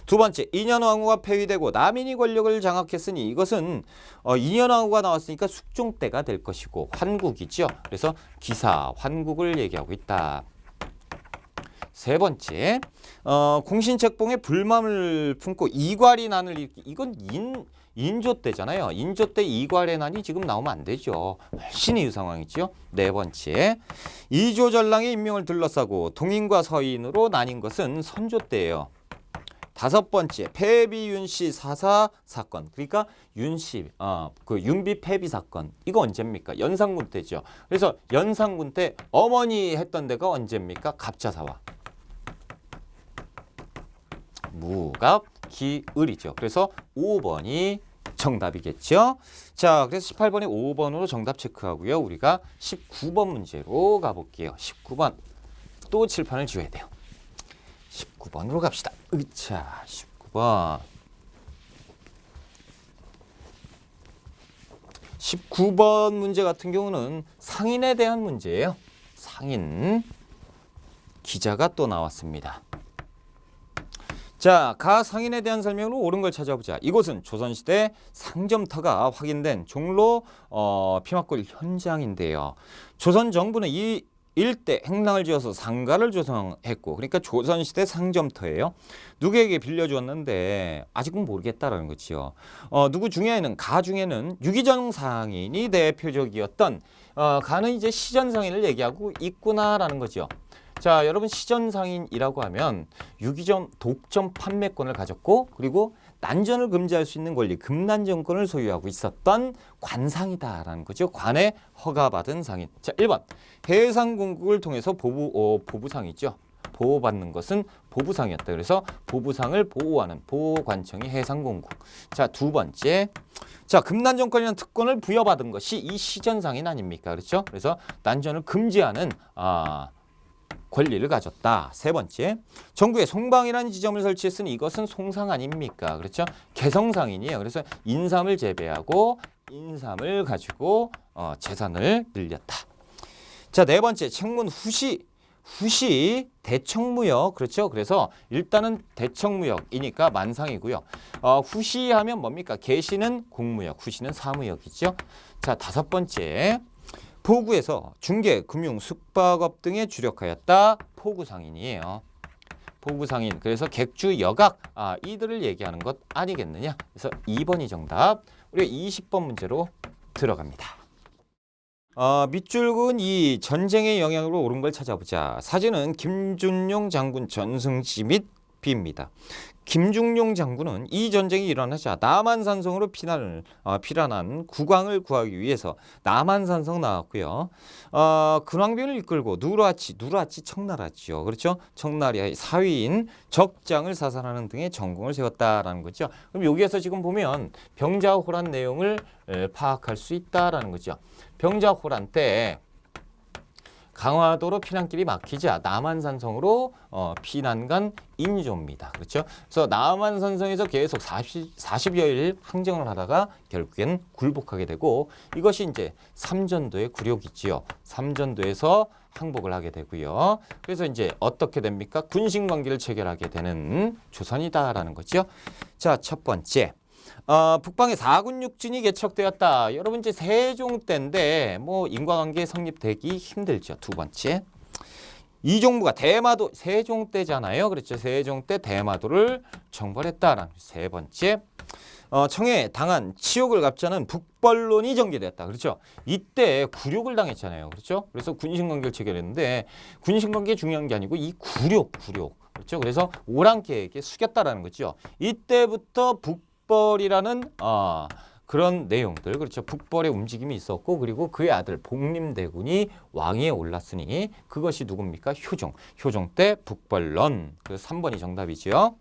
두 번째, 인현왕후가 폐위되고 남인이 권력을 장악했으니 이것은 인현왕후가 나왔으니까 숙종 때가 될 것이고 환국이죠. 그래서 기사 환국을 얘기하고 있다. 세 번째, 공신책봉에 불만을 품고 이괄이 난을 일으키. 이건 인조 때잖아요. 인조 때 이괄의 난이 지금 나오면 안 되죠. 훨씬 이후 상황이죠. 네 번째, 이조전랑의 임명을 둘러싸고 동인과 서인으로 나뉜 것은 선조 때예요. 다섯 번째, 폐비 윤씨 사사 사건. 그러니까 윤씨, 그 윤비 폐비 사건. 이거 언제입니까? 연산군 때죠. 그래서 연산군 때 어머니 했던 데가 언제입니까? 갑자사화. 무갑 기을이죠. 그래서 5번이 정답이겠죠. 자, 그래서 18번이 5번으로 정답 체크하고요. 우리가 19번 문제로 가볼게요. 19번 또 칠판을 지워야 돼요. 19번으로 갑시다. 자, 19번. 19번 문제 같은 경우는 상인에 대한 문제예요. 상인. 기자가 또 나왔습니다. 자, 가 상인에 대한 설명으로 옳은 걸 찾아보자. 이곳은 조선시대 상점터가 확인된 종로 피막골 현장인데요. 조선 정부는 이 일대 행랑을 지어서 상가를 조성했고, 그러니까 조선시대 상점터예요. 누구에게 빌려주었는데 아직은 모르겠다라는 거지요. 누구 중에는 가 중에는 유기정 상인이 대표적이었던 가는 이제 시전상인을 얘기하고 있구나라는 거죠. 자, 여러분 시전상인이라고 하면 유기점 독점 판매권을 가졌고 그리고 난전을 금지할 수 있는 권리 금난전권을 소유하고 있었던 관상이다라는 거죠. 관에 허가받은 상인. 자, 1번 해상공국을 통해서 보부상이죠. 보호받는 것은 보부상이었다. 그래서 보부상을 보호하는 보호관청이 해상공국. 자, 두 번째, 자, 금난전권이라는 특권을 부여받은 것이 이 시전상인 아닙니까? 그렇죠? 그래서 난전을 금지하는 권리를 가졌다. 세 번째, 정부에 송방이라는 지점을 설치했으니 이것은 송상 아닙니까? 그렇죠? 개성상인이에요. 그래서 인삼을 재배하고 인삼을 가지고 재산을 늘렸다. 자, 네 번째, 책문 후시 대청무역. 그렇죠? 그래서 일단은 대청무역이니까 만상이고요. 후시하면 뭡니까? 계시는 공무역, 후시는 사무역이죠. 자, 다섯 번째, 포구에서 중개, 금융, 숙박업 등에 주력하였다. 포구상인이에요. 포구상인. 그래서 객주, 여각 이들을 얘기하는 것 아니겠느냐. 그래서 2번이 정답. 우리가 20번 문제로 들어갑니다. 밑줄은 이 전쟁의 영향으로 옳은 걸 찾아보자. 사진은 김준용 장군 전승지 및 비입니다. 김중용 장군은 이 전쟁이 일어나자 남한산성으로 피난한 국왕을 구하기 위해서 남한산성 나왔고요. 근황병을 이끌고 누르하치 청나라지요. 그렇죠? 청나라의 사위인 적장을 사살하는 등의 전공을 세웠다라는 거죠. 그럼 여기에서 지금 보면 병자호란 내용을 파악할 수 있다라는 거죠. 병자호란 때 강화도로 피난길이 막히자 남한산성으로 피난 간 인조입니다. 그렇죠? 그래서 남한산성에서 계속 40여일 항쟁을 하다가 결국엔 굴복하게 되고 이것이 이제 삼전도의 굴욕이지요. 삼전도에서 항복을 하게 되고요. 그래서 이제 어떻게 됩니까? 군신관계를 체결하게 되는 조선이다라는 거죠. 자, 첫 번째. 북방에 4군 6진이 개척되었다. 여러분 이제 세종 때인데 뭐 인과관계 성립되기 힘들죠. 두 번째, 이종무가 대마도 세종 때잖아요. 그렇죠. 세종 때 대마도를 정벌했다라는 세 번째, 청해에 당한 치욕을 갚자는 북벌론이 전개되었다. 그렇죠. 이때 굴욕을 당했잖아요. 그렇죠. 그래서 군신관계를 체결했는데 군신관계 중요한 게 아니고 이 굴욕. 그렇죠. 그래서 오랑캐에게 숙였다라는 거죠. 이때부터 북벌이라는 그런 내용들, 그렇죠. 북벌의 움직임이 있었고 그리고 그의 아들 복림대군이 왕위에 올랐으니 그것이 누굽니까? 효종 때 북벌론. 그래서 3번이 정답이죠.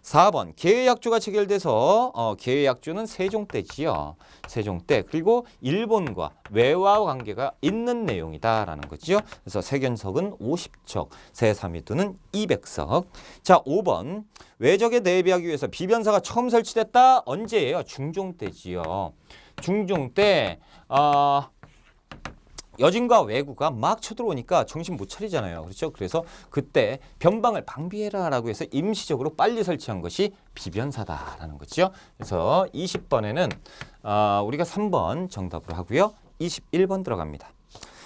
4번 계약조가 체결돼서 계약조는 세종대지요. 세종대. 그리고 일본과 외화 관계가 있는 내용이다라는 거죠. 그래서 세견석은 50척, 세사미두는 200석. 자, 5번 외적에 대비하기 위해서 비변사가 처음 설치됐다. 언제예요? 중종 때지요. 중종 때 여진과 왜구가 막 쳐들어오니까 정신 못 차리잖아요. 그렇죠? 그래서 그때 변방을 방비해라라고 해서 임시적으로 빨리 설치한 것이 비변사다라는 거죠. 그래서 20번에는 우리가 3번 정답으로 하고요. 21번 들어갑니다.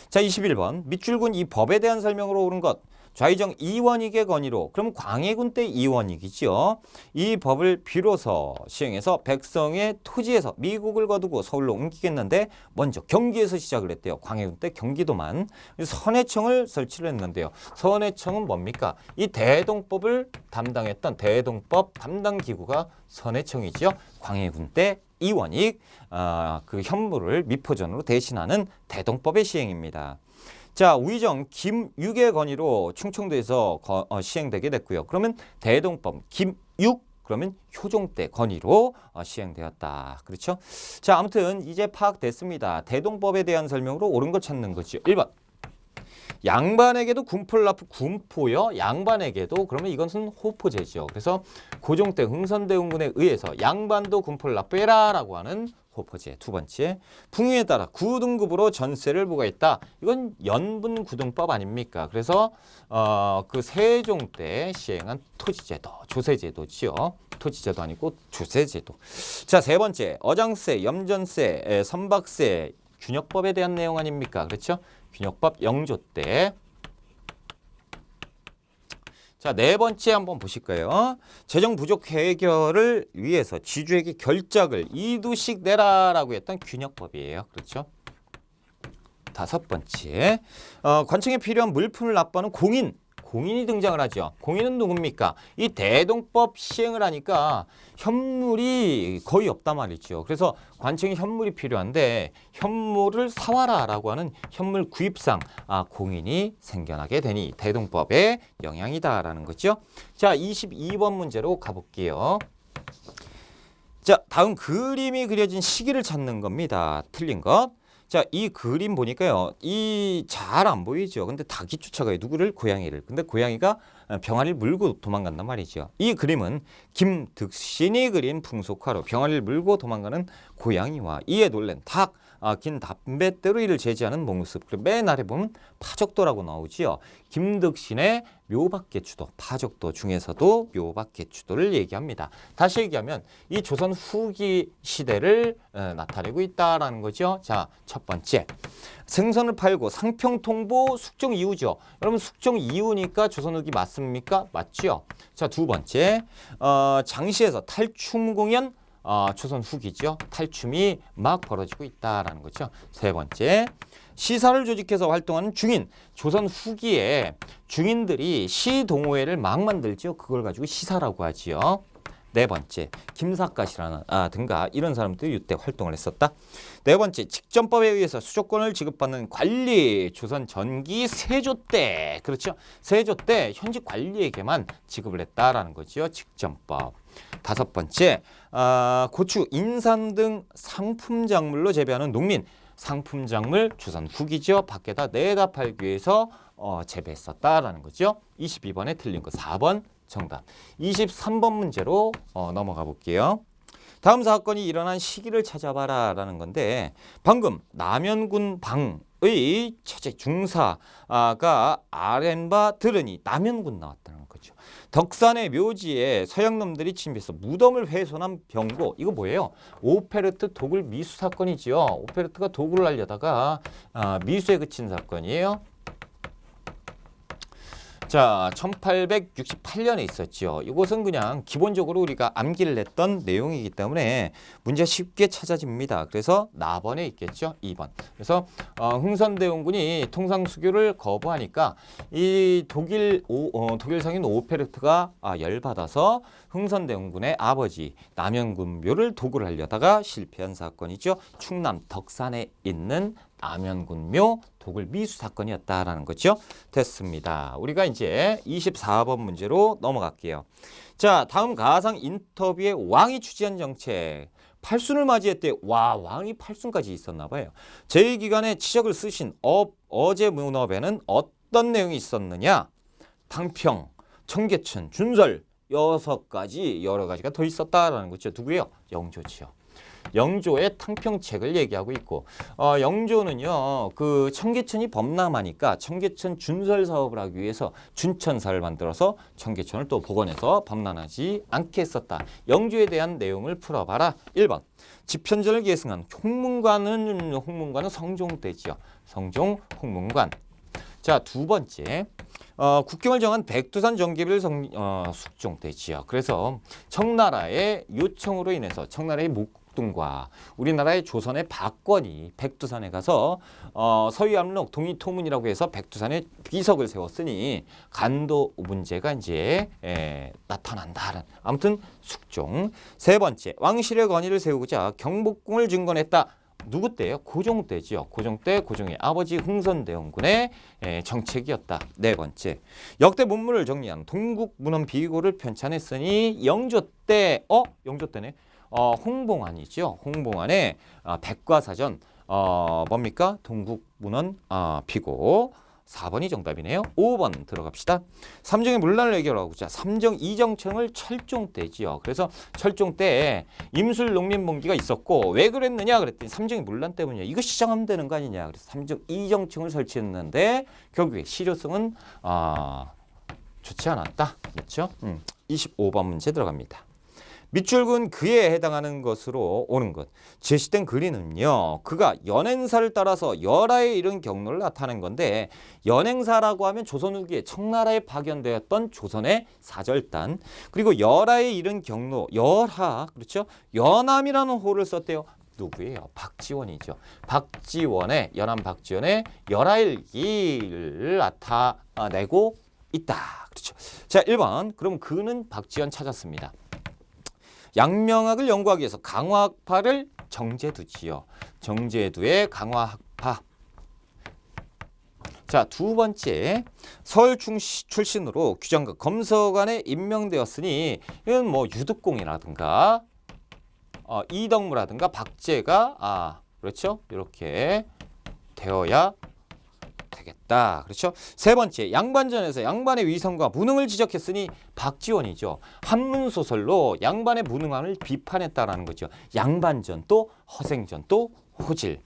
자, 21번 밑줄근 이 법에 대한 설명으로 옳은 것. 좌의정 이원익의 건의로 그럼 광해군 때 이원익이죠. 이 법을 비로소 시행해서 백성의 토지에서 미국을 거두고 서울로 옮기겠는데 먼저 경기에서 시작을 했대요. 광해군 때 경기도만. 선해청을 설치를 했는데요. 선해청은 뭡니까? 이 대동법을 담당했던 대동법 담당 기구가 선해청이죠. 광해군 때 이원익 그 현무를 미포전으로 대신하는 대동법의 시행입니다. 자, 우의정 김육의 건의로 충청도에서 시행되게 됐고요. 그러면 대동법 김육 그러면 효종 때 건의로 시행되었다. 그렇죠? 자, 아무튼 이제 파악됐습니다. 대동법에 대한 설명으로 옳은 걸 찾는 거죠. 1번. 양반에게도 군포를 군포요. 양반에게도 그러면 이것은 호포제죠. 그래서 고종 때 흥선대원군에 의해서 양반도 군포를 납부해라라고 하는 호포제. 두 번째, 풍유에 따라 9등급으로 전세를 부과했다. 이건 연분 구등법 아닙니까? 그래서 그 세종 때 시행한 토지제도, 조세제도지요. 토지제도 아니고 조세제도. 자, 세 번째, 어장세, 염전세, 선박세, 균역법에 대한 내용 아닙니까? 그렇죠? 균역법 영조 때. 자, 네 번째 한번 보실까요? 재정 부족 해결을 위해서 지주에게 결작을 2두씩 내라라고 했던 균역법이에요. 그렇죠? 다섯 번째, 관청에 필요한 물품을 납부하는 공인이 등장을 하죠. 공인은 누굽니까? 이 대동법 시행을 하니까 현물이 거의 없단 말이죠. 그래서 관청에 현물이 필요한데 현물을 사와라라고 하는 현물 구입상 공인이 생겨나게 되니 대동법의 영향이다라는 거죠. 자, 22번 문제로 가볼게요. 자, 다음 그림이 그려진 시기를 찾는 겁니다. 틀린 것. 자, 이 그림 보니까요. 이 잘 안 보이죠. 근데 닭이 쫓아가요. 누구를? 고양이를. 근데 고양이가 병아리를 물고 도망간단 말이죠. 이 그림은 김득신이 그린 풍속화로 병아리를 물고 도망가는 고양이와 이에 놀란 닭, 긴 담뱃대로 이를 제지하는 모습. 그리고 맨 아래 보면 파적도라고 나오지요. 김득신의 묘박개추도, 파적도 중에서도 묘박개추도를 얘기합니다. 다시 얘기하면 이 조선 후기 시대를 나타내고 있다라는 거죠. 자, 첫 번째, 생선을 팔고 상평 통보 숙종 이후죠. 여러분 숙종 이후니까 조선 후기 맞습니까? 맞죠. 자, 두 번째, 장시에서 탈춤 공연 조선 후기죠. 탈춤이 막 벌어지고 있다라는 거죠. 세 번째, 시사를 조직해서 활동하는 중인. 조선 후기에 중인들이 시동호회를 막 만들죠. 그걸 가지고 시사라고 하지요. 네 번째, 김삿갓이라는 등가 이런 사람들이 이때 활동을 했었다. 네 번째, 직전법에 의해서 수조권을 지급받는 관리. 조선 전기 세조 때, 그렇죠? 세조 때 현직 관리에게만 지급을 했다라는 거죠. 직전법. 다섯 번째, 고추, 인삼 등 상품 작물로 재배하는 농민. 상품 작물 조선 후기죠. 밖에다 내다 팔기 위해서 재배했었다라는 거죠. 22번에 틀린 거 4번 정답. 23번 문제로 넘어가 볼게요. 다음 사건이 일어난 시기를 찾아봐라 라는 건데 방금 남현군 방의 처제 중사가 아랜바 들으니 남현군 나왔다는 거죠. 덕산의 묘지에 서양놈들이 침입해서 무덤을 훼손한 병고. 이거 뭐예요? 오페르트 도굴 미수 사건이지요. 오페르트가 도굴을 하려다가 미수에 그친 사건이에요. 자, 1868년에 있었죠. 이것은 그냥 기본적으로 우리가 암기를 했던 내용이기 때문에 문제가 쉽게 찾아집니다. 그래서 나번에 있겠죠. 2번. 그래서 흥선대원군이 통상수교를 거부하니까 이 독일 성인 오페르트가 열받아서 흥선대원군의 아버지 남현군 묘를 도굴을 하려다가 실패한 사건이죠. 충남 덕산에 있는 암현군묘 도굴 미수 사건이었다라는 거죠. 됐습니다. 우리가 이제 24번 문제로 넘어갈게요. 자, 다음 가상 인터뷰에 왕이 추진한 정책. 팔순을 맞이했대. 와, 왕이 팔순까지 있었나 봐요. 제2기간에 치적을 쓰신 어제 문업에는 어떤 내용이 있었느냐? 당평, 청계천, 준설 6가지 여러 가지가 더 있었다라는 거죠. 누구예요? 영조지요. 영조의 탕평책을 얘기하고 있고 영조는요 그 청계천이 범람하니까 청계천 준설 사업을 하기 위해서 준천사를 만들어서 청계천을 또 복원해서 범람하지 않게 했었다. 영조에 대한 내용을 풀어봐라. 1번 집현전을 계승한 홍문관은 성종대지요. 성종 홍문관. 자, 두 번째 국경을 정한 백두산 정계별 숙종대지요. 그래서 청나라의 요청으로 인해서 청나라의 목동과 우리나라의 조선의 박권이 백두산에 가서 서위암록 동이토문이라고 해서 백두산에 비석을 세웠으니 간도 문제가 이제 나타난다는 아무튼 숙종. 세 번째 왕실의 권위를 세우고자 경복궁을 증건했다. 누구 때예요? 고종 때지요. 고종 때 고종의 아버지 흥선대원군의 정책이었다. 네 번째 역대 문물을 정리한 동국문헌 비고를 편찬했으니 영조 때 영조 때네. 홍봉안이죠. 홍봉안의 백과사전 뭡니까? 동국문헌 비고. 4번이 정답이네요. 5번 들어갑시다. 삼정의 문란을 해결하고자 삼정 이정청을 철종 때지요. 그래서 철종 때 임술 농민봉기가 있었고 왜 그랬느냐 그랬더니 삼정의 문란 때문이야. 이거 시정하면 되는 거 아니냐. 그래서 삼정 이정청을 설치했는데 결국에 실효성은 좋지 않았다. 그렇죠? 25번 문제 들어갑니다. 밑줄은 그에 해당하는 것으로 오는 것. 제시된 글이는요. 그가 연행사를 따라서 열하에 이른 경로를 나타낸 건데 연행사라고 하면 조선 후기에 청나라에 파견되었던 조선의 사절단 그리고 열하에 이른 경로 열하 그렇죠? 연암이라는 호를 썼대요. 누구예요? 박지원이죠. 박지원의 연암 박지원의 열하일기를 나타내고 있다. 그렇죠. 자, 1번. 그럼 그는 박지원 찾았습니다. 양명학을 연구하기 위해서 강화학파를 정제두지요. 정제두의 강화학파. 자, 두 번째 서울 출신으로 규장과 검서관에 임명되었으니 이건 뭐 유득공이라든가 이덕무라든가 박제가 그렇죠. 이렇게 되어야 되겠다. 그렇죠? 세 번째, 양반전에서 양반의 위선과 무능을 지적했으니 박지원이죠. 한문소설로 양반의 무능함을 비판했다라는 거죠. 양반전 또 허생전 또 호질.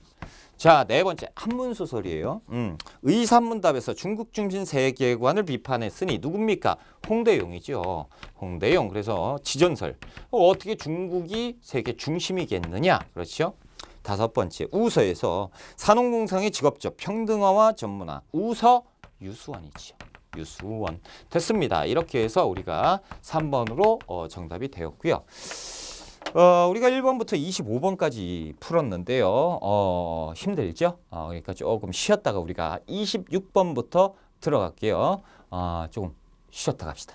자, 네 번째, 한문소설이에요. 의산문답에서 중국 중심 세계관을 비판했으니 누굽니까? 홍대용이죠. 홍대용. 그래서 지전설. 어떻게 중국이 세계 중심이겠느냐? 그렇죠? 다섯 번째, 우서에서 산업공상의 직업적 평등화와 전문화. 우서 유수원이지요. 유수원. 됐습니다. 이렇게 해서 우리가 3번으로 정답이 되었고요. 우리가 1번부터 25번까지 풀었는데요. 힘들죠? 그러니까 조금 쉬었다가 우리가 26번부터 들어갈게요. 조금 쉬었다 갑시다.